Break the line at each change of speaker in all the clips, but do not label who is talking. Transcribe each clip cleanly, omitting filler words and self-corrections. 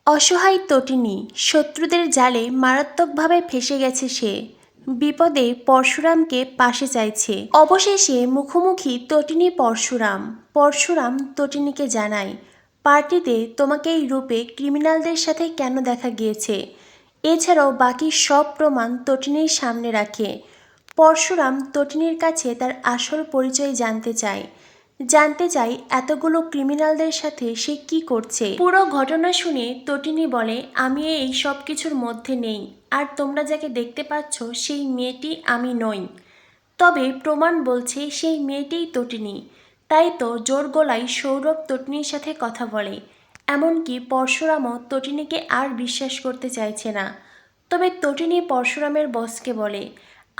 অসহায় তটিনী শত্রুদের জালে মারাত্মকভাবে ফেসে গেছে সে। বিপদে পরশুরামকে পাশে চাইছে। অবশেষে মুখোমুখি তটিনী পরশুরাম। পরশুরাম তটিনীকে জানায়, পার্টিতে তোমাকে এই রূপে ক্রিমিনালদের সাথে কেন দেখা গিয়েছে। এছাড়াও বাকি সব প্রমাণ তটিনীর সামনে রাখে। পরশুরাম তটিনীর কাছে তার আসল পরিচয় জানতে চাই এতগুলো ক্রিমিনালদের সাথে সে কি করছে। পুরো ঘটনা শুনে তটিনী বলে, আমি এই সব কিছুর মধ্যে নেই, আর তোমরা যাকে দেখতে পাচ্ছ সেই মেয়েটি আমি নই। তবে প্রমাণ বলছে সেই মেয়েটিই তটিনী। তাই তো জোর গলায় সৌরভ তটিনীর সাথে কথা বলে। এমনকি পরশুরামও তটিনীকে আর বিশ্বাস করতে চাইছে না। তবে তটিনী পরশুরামের বসকে বলে,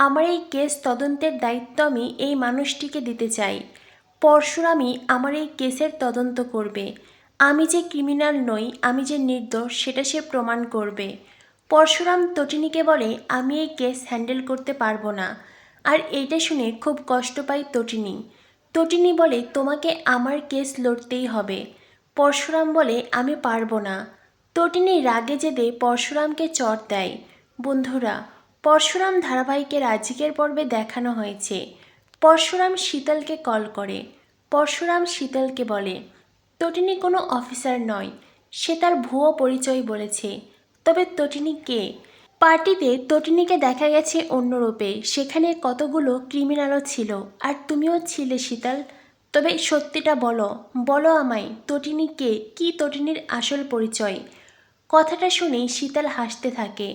আমার এই কেস তদন্তের দায়িত্ব আমি এই মানুষটিকে দিতে চাই। পরশুরামই আমার এই কেসের তদন্ত করবে। আমি যে ক্রিমিনাল নই, আমি যে নির্দোষ সেটা সে প্রমাণ করবে। পরশুরাম তটিনীকে বলে, আমি এই কেস হ্যান্ডেল করতে পারবো না। আর এইটা শুনে খুব কষ্ট পায় তটিনী। তটিনী বলে, তোমাকে আমার কেস লড়তেই হবে। পরশুরাম বলে, আমি পারবো না। তটিনী রাগে জেদে পরশুরামকে চড় দেয়। বন্ধুরা, পরশুরাম ধারাবাহিকের আজকের পর্বে দেখানো হয়েছে পরশুরাম শীতলকে কল করে। পরশুরাম শীতলকে বলে, তটিনী কোনো অফিসার নয়, সে তার ভুয়ো পরিচয় বলেছে। তবে তটিনী কে? পার্টিতে তটিনীকে দেখা গেছে অন্য রূপে, সেখানে কতগুলো ক্রিমিনালও ছিল, আর তুমিও ছিলে শীতল। তবে সত্যিটা বলো আমায়, তটিনী কে? কি তটিনীর আসল পরিচয়? কথাটা শুনেই শীতল হাসতে থাকে।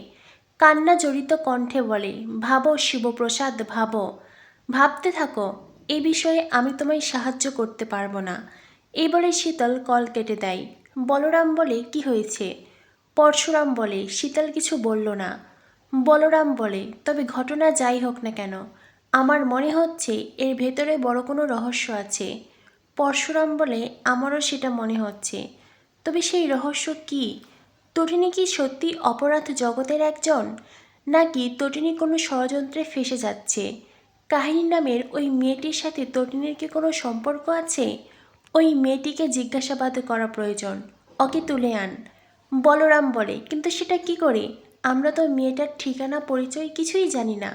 কান্না জড়িত কণ্ঠে বলে, ভাবো শিবপ্রসাদ, ভাবতে থাকো। এ বিষয়ে আমি তোমায় সাহায্য করতে পারবো না। এই বলে শীতল কল কেটে দেয়। বলরাম বলে, কি হয়েছে? পরশুরাম বলে, শীতল কিছু বলল না। বলরাম বলে, তবে ঘটনা যাই হোক না কেন, আমার মনে হচ্ছে এর ভেতরে বড় কোনো রহস্য আছে। পরশুরাম বলে, আমারও সেটা মনে হচ্ছে। তবে সেই রহস্য কি? তটিনী কি সত্যি অপরাধ জগতের একজন, নাকি তটিনী কোনো ষড়যন্ত্রে ফেসে যাচ্ছে? কাহিনী নামের ওই মেয়েটির সাথে তটিনীর কি কোনো সম্পর্ক আছে? ওই মেয়েটিকে জিজ্ঞাসাবাদ করা প্রয়োজন, ওকে তুলে আন। বলরাম বলে, কিন্তু সেটা কি করে? আমরা তো মেয়েটার ঠিকানা পরিচয় কিছুই জানি না।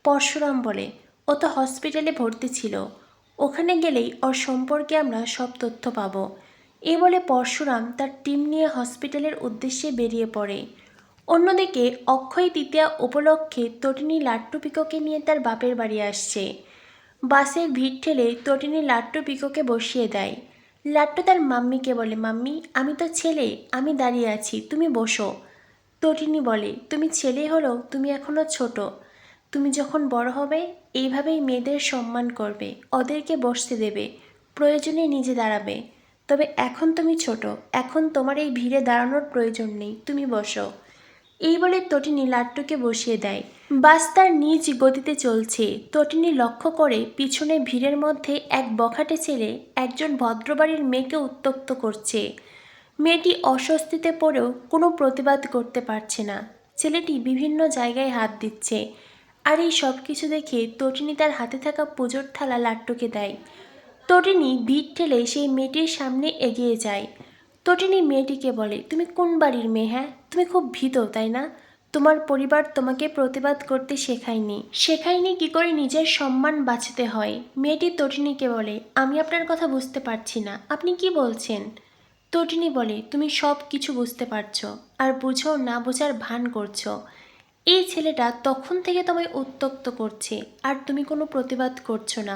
পরশুরাম বলে, ও তো হসপিটালে ভর্তি ছিল, ওখানে গেলেই ওর সম্পর্কে আমরা সব তথ্য পাবো। এই বলে পরশুরাম তার টিম নিয়ে হসপিটালের উদ্দেশ্যে বেরিয়ে পড়ে। অন্যদিকে অক্ষয় তৃতীয়া উপলক্ষে তটিনী লাট্টু পিকোকে নিয়ে তার বাপের বাড়ি আসছে। বাসের ভিড় ঠেলে তটিনী লাট্টু পিকোকে বসিয়ে দেয়। লাট্টু তার মাম্মিকে বলে, মাম্মি আমি তো ছেলে, আমি দাঁড়িয়ে আছি, তুমি বসো। তটিনী বলে, তুমি ছেলে হলেও তুমি এখনও ছোট। তুমি যখন বড় হবে এইভাবেই মেয়েদের সম্মান করবে, ওদেরকে বসতে দেবে, প্রয়োজনে নিজে দাঁড়াবে। তবে এখন তুমি ছোট, এখন তোমার এই ভিড়ে দাঁড়ানোর প্রয়োজন নেই, তুমি বসো। এই বলে তটিনী লাট্টুকে বসিয়ে দেয়। বাস তার নিজ গতিতে চলছে। তটিনী লক্ষ্য করে পিছনে ভিড়ের মধ্যে এক বখাটে ছেলে একজন ভদ্রবাড়ির মেয়েকে উত্ত্যক্ত করছে। মেয়েটি অস্বস্তিতে পড়েও কোনো প্রতিবাদ করতে পারছে না। ছেলেটি বিভিন্ন জায়গায় হাত দিচ্ছে। আর এই সব কিছু দেখে তটিনী তার হাতে থাকা পুজোর থালা লাট্টুকে দেয়। তটিনী ভিড় ঠেলে সেই মেয়েটির সামনে এগিয়ে যায়। তটিনী মেয়েটিকে বলে, তুমি কোন বাড়ির মেয়ে? হ্যাঁ, তুমি খুব ভীত তাই না? তোমার পরিবার তোমাকে প্রতিবাদ করতে শেখায়নি কি করে নিজের সম্মান বাঁচাতে হয়। মেয়েটি তটিনীকে বলে, আমি আপনার কথা বুঝতে পারছি না, আপনি কি বলছেন? তটিনী বলে, তুমি সব কিছু বুঝতে পারছো, আর বুঝো না বোঝার ভান করছো। এই ছেলেটা তখন থেকে তোমায় উত্ত্যক্ত করছে, আর তুমি কোনো প্রতিবাদ করছো না,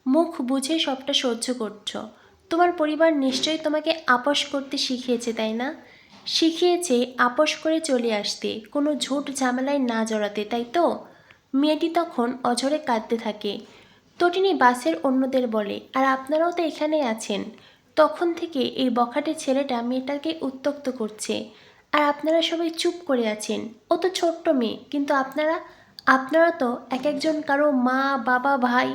মুখ বুঝে সবটা সহ্য করছো। তোমার পরিবার নিশ্চয়ই তোমাকে আপোস করতে শিখিয়েছে তাই না? শিখিয়েছে আপোস করে চলে আসতে, কোনো ঝুট ঝামেলায় না জড়াতে, তাই তো? মেয়েটি তখন অঝরে কাঁদতে থাকে। তটিনী বাসের অন্যদের বলে, আর আপনারাও তো এখানে আছেন, তখন থেকে এই বখাটে ছেলেটা মেয়েটাকে উত্ত্যক্ত করছে, আর আপনারা সবাই চুপ করে আছেন। ও তো ছোট্ট মেয়ে, কিন্তু আপনারা তো এক একজন কারো মা, বাবা, ভাই।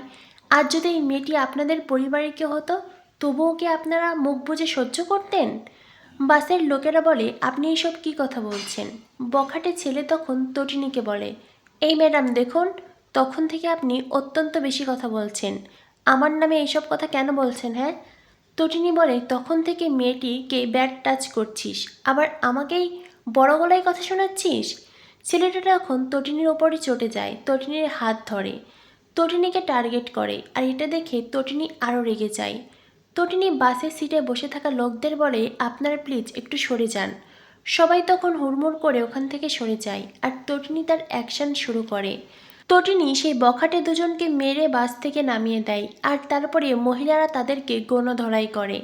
আর যদি এই মেয়েটি আপনাদের পরিবারের কেউ হতো, তবুও কি আপনারা মুখ বুজে সহ্য করতেন? বাসের লোকেরা বলে, আপনি এইসব কী কথা বলছেন? বখাটে ছেলে তখন তটিনীকে বলে, এই ম্যাডাম দেখুন, তখন থেকে আপনি অত্যন্ত বেশি কথা বলছেন। আমার নামে এইসব কথা কেন বলছেন? হ্যাঁ, তটিনী বলে, তখন থেকে মেয়েটিকে ব্যাড টাচ করছিস, আবার আমাকেই বড় গলায় কথা শোনাচ্ছিস। ছেলেটা তখন তটিনীর ওপরে চটে যায়, তটিনীর হাত ধরে, তটিনীকে টার্গেট করে। আর এটা দেখে তটিনী আরও রেগে যায়। তটিনী বাসের সিটে বসে থাকা লোকদের বলে, আপনারা প্লিজ একটু সরে যান। সবাই তখন হুড়মুড় করে ওখান থেকে সরে যায়। আর তটিনী তার অ্যাকশন শুরু করে। তটিনী সেই বখাটে দুজনকে মেরে বাস থেকে নামিয়ে দেয়। আর তারপরে মহিলারা তাদেরকে গণধরাই করে।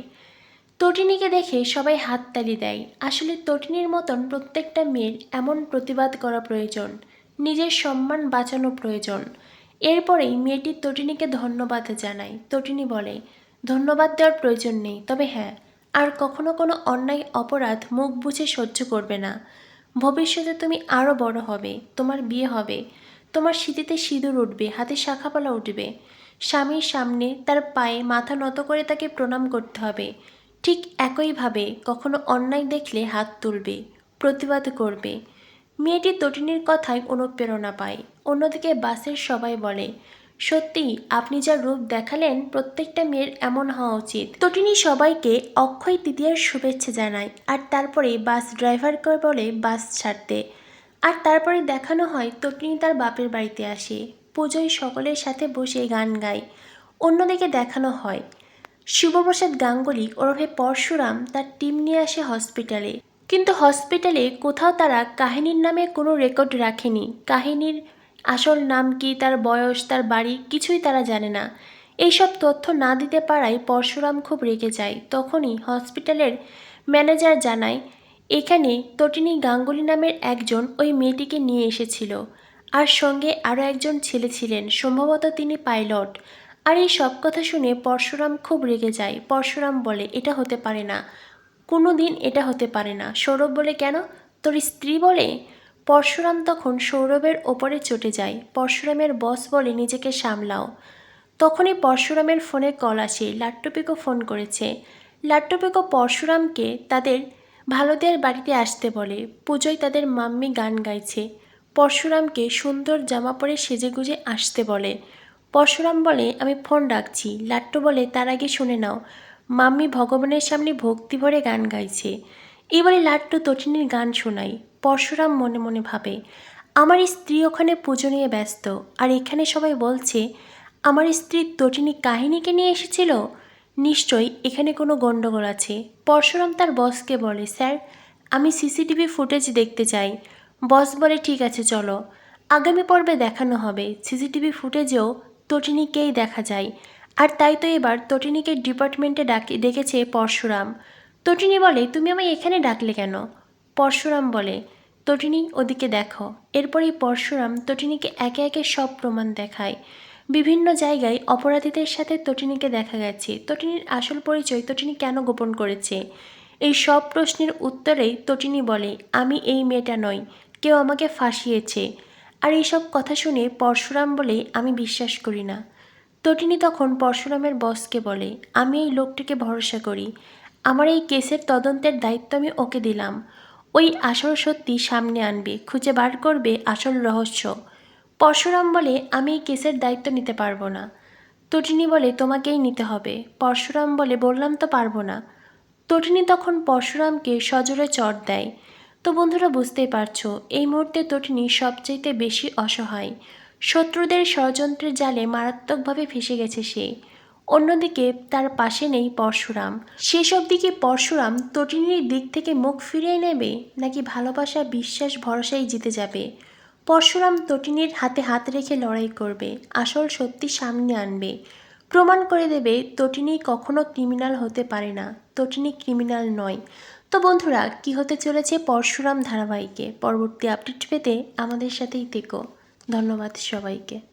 তটিনীকে দেখে সবাই হাততালি দেয়। আসলে তটিনীর মতন প্রত্যেকটা মেয়ের এমন প্রতিবাদ করা প্রয়োজন, নিজের সম্মান বাঁচানো প্রয়োজন। এরপরেই মেয়েটি তটিনীকে ধন্যবাদ জানায়। তটিনী বলে, ধন্যবাদ দেওয়ার প্রয়োজন নেই, তবে হ্যাঁ, আর কখনো কোনো অন্যায় অপরাধ মুখ বুজে সহ্য করবে না। ভবিষ্যতে তুমি আরও বড় হবে, তোমার বিয়ে হবে, তোমার স্মৃতিতে সিঁদুর উঠবে, হাতে শাখাপালা উঠবে, স্বামীর সামনে তার পায়ে মাথা নত করে তাকে প্রণাম করতে হবে। ঠিক একইভাবে কখনো অন্যায় দেখলে হাত তুলবে, প্রতিবাদ করবে। মেয়েটি তটিনীর কথায় অনুপ্রেরণা পায়। অন্যদিকে বাসের সবাই বলে, সত্যি আপনি যা রূপ দেখালেন, প্রত্যেকটা মেয়ের এমন হওয়া উচিত। তটিনী সবাইকে অক্ষয় তৃতীয়ার শুভেচ্ছা জানায়। আর তারপরে বাস ড্রাইভারকে বলে বাস ছাড়তে। আর তারপরে দেখানো হয় তটিনী তার বাপের বাড়িতে আসে, পুজোয় সকলের সাথে বসে গান গায়। অন্যদিকে দেখানো হয় শিবপ্রসাদ গাঙ্গুলি ওরফে পরশুরাম তার টিম নিয়ে আসে হসপিটালে। কিন্তু হসপিটালে কোথাও তারা কাহিনীর নামে কোনো রেকর্ড রাখেনি। কাহিনীর আসল নাম কি, তার বয়স, তার বাড়ি, কিছুই তারা জানে না। এইসব তথ্য না দিতে পারায় পরশুরাম খুব রেগে যায়। তখনই হসপিটালের ম্যানেজার জানায়, এখানে তটিনী গাঙ্গুলি নামের একজন ওই মেয়েটিকে নিয়ে এসেছিল। আর সঙ্গে আরও একজন ছেলে ছিলেন, সম্ভবত তিনি পাইলট। আর এই সব কথা শুনে পরশুরাম খুব রেগে যায়। পরশুরাম বলে, এটা হতে পারে না, কোনো দিন এটা হতে পারে না। সৌরভ বলে, কেন, তোর স্ত্রী বলে? পরশুরাম তখন সৌরভের ওপরে চটে যায়। পরশুরামের বস বলে, নিজেকে সামলাও। তখনই পরশুরামের ফোনে কল আসে, লাট্টুপিকো ফোন করেছে। লাট্টুপিকো পরশুরামকে তাদের ভালোদের বাড়িতে আসতে বলে। পুজোয় তাদের মাম্মি গান গাইছে। পরশুরামকে সুন্দর জামা পরে সেজেগুজে আসতে বলে। পরশুরাম বলে, আমি ফোন রাখছি। লাট্টু বলে, তার আগে শুনে নাও, মাম্মি ভগবানের সামনে ভক্তি ভরে গান গাইছে। এই বলে লাট্টু তটিনীর গান শোনায়। পরশুরাম মনে মনে ভাবে, আমার স্ত্রী ওখানে পুজো নিয়ে ব্যস্ত, আর এখানে সবাই বলছে আমার স্ত্রী তটিনী কাহিনীকে নিয়ে এসেছিল। নিশ্চয়ই এখানে কোনো গণ্ডগোল আছে। পরশুরাম তার বসকে বলে, স্যার, আমি সিসিটিভি ফুটেজ দেখতে চাই। বস বলে, ঠিক আছে, চলো, আগামী পর্বে দেখানো হবে সিসিটিভি ফুটেজেও তটিনীকেই দেখা যায়। আর তাই তো এবার তটিনীকে ডিপার্টমেন্টে ডেকেছে পরশুরাম। তটিনী বলে, তুমি আমায় এখানে ডাকলে কেন? পরশুরাম বলে, তটিনী ওদিকে দেখো। এরপরেই পরশুরাম তটিনীকে একে একে সব প্রমাণ দেখায়। বিভিন্ন জায়গায় অপরাধীদের সাথে তটিনীকে দেখা গেছে। তটিনীর আসল পরিচয় তটিনী কেন গোপন করেছে, এই সব প্রশ্নের উত্তরেই তটিনী বলে, আমি এই মেয়েটা নই, কেউ আমাকে ফাঁসিয়েছে। আর এইসব কথা শুনে পরশুরাম বলে, আমি বিশ্বাস করি না। তটিনী তখন পরশুরামের বসকে বলে, আমি এই লোকটিকে ভরসা করি, আমার এই কেসের তদন্তের দায়িত্ব আমি ওকে দিলাম। ওই আসল সত্যি সামনে আনবে, খুঁজে বার করবে আসল রহস্য। পরশুরাম বলে, আমি এই কেসের দায়িত্ব নিতে পারবো না। তটিনী বলে, তোমাকেই নিতে হবে। পরশুরাম বলে, বললাম তো পারবো না। তটিনী তখন পরশুরামকে সজোরে চড় দেয়। তো বন্ধুরা, বুঝতেই পারছো এই মুহূর্তে তটিনী সবচাইতে বেশি অসহায়। শত্রুদের ষড়যন্ত্রের জালে মারাত্মকভাবে ফেসে গেছে সে। অন্যদিকে তার পাশে নেই পরশুরাম। সেসব দিকে পরশুরাম তটিনীর দিক থেকে মুখ ফিরিয়ে নেবে, নাকি ভালোবাসা, বিশ্বাস, ভরসাই জিতে যাবে? পরশুরাম তটিনীর হাতে হাত রেখে লড়াই করবে, আসল সত্যি সামনে আনবে, প্রমাণ করে দেবে তটিনী কখনো ক্রিমিনাল হতে পারে না, তটিনী ক্রিমিনাল নয়। তো বন্ধুরা, কি হতে চলেছে পরশুরাম ধারাবাহিকে পরবর্তী আপডেট পেতে আমাদের সাথেই থেকো। ধন্যবাদ সবাইকে।